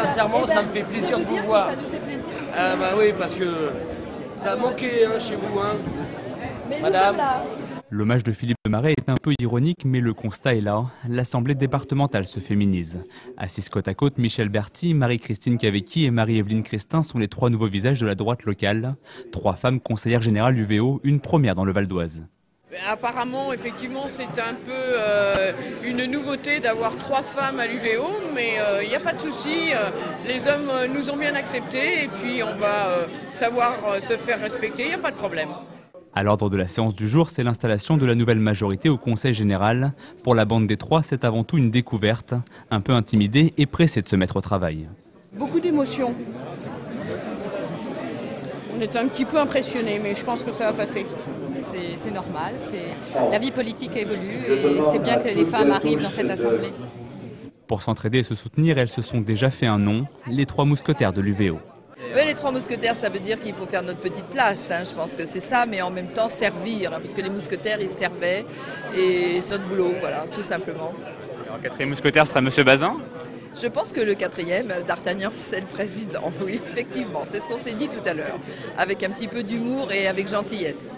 sincèrement, ça me fait plaisir de vous voir. Ça nous fait plaisir. Ah bah oui, parce que ça a manqué chez vous, hein. Mais Madame. nous sommes là. L'hommage de Philippe de Marais est un peu ironique, mais le constat est là. L'Assemblée départementale se féminise. Assises côte à côte, Michel Berthy, Marie-Christine Cavecchi et Marie-Évelyne Christin sont les 3 nouveaux visages de la droite locale. 3 femmes conseillères générales UVO, une première dans le Val d'Oise. Apparemment, effectivement, c'est un peu une nouveauté d'avoir 3 femmes à l'UVO, mais il n'y a pas de souci. Les hommes nous ont bien acceptés et puis on va savoir se faire respecter, il n'y a pas de problème. À l'ordre de la séance du jour, c'est l'installation de la nouvelle majorité au Conseil général. Pour la bande des 3, c'est avant tout une découverte, un peu intimidée et pressée de se mettre au travail. Beaucoup d'émotions. On est un petit peu impressionnés, mais je pense que ça va passer. C'est normal, la vie politique évolue et c'est bien que les femmes arrivent dans cette assemblée. Pour s'entraider et se soutenir, elles se sont déjà fait un nom, les 3 mousquetaires de l'UVO. Oui, les 3 mousquetaires, ça veut dire qu'il faut faire notre petite place, hein. Je pense que c'est ça, mais en même temps servir, hein, parce que les mousquetaires, ils servaient, et c'est notre boulot, voilà, tout simplement. Alors, le 4e mousquetaire sera Monsieur Bazin? Je pense que le 4e, D'Artagnan, c'est le président, oui, effectivement, c'est ce qu'on s'est dit tout à l'heure, avec un petit peu d'humour et avec gentillesse.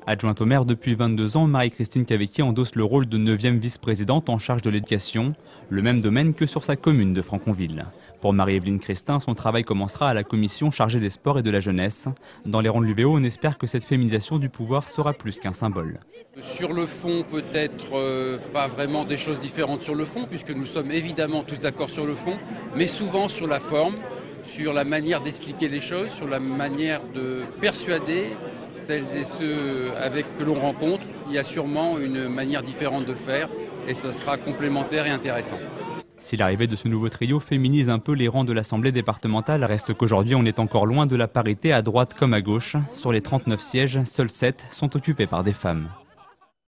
Adjointe au maire depuis 22 ans, Marie-Christine Cavecchi endosse le rôle de 9e vice-présidente en charge de l'éducation, le même domaine que sur sa commune de Franconville. Pour Marie-Évelyne Christin, son travail commencera à la commission chargée des sports et de la jeunesse. Dans les rangs de l'UVO, on espère que cette féminisation du pouvoir sera plus qu'un symbole. Sur le fond, peut-être pas vraiment des choses différentes sur le fond, puisque nous sommes évidemment tous d'accord sur le fond, mais souvent sur la forme, sur la manière d'expliquer les choses, sur la manière de persuader celles et ceux que l'on rencontre. Il y a sûrement une manière différente de le faire et ça sera complémentaire et intéressant. Si l'arrivée de ce nouveau trio féminise un peu les rangs de l'Assemblée départementale, reste qu'aujourd'hui on est encore loin de la parité à droite comme à gauche. Sur les 39 sièges, seuls 7 sont occupés par des femmes.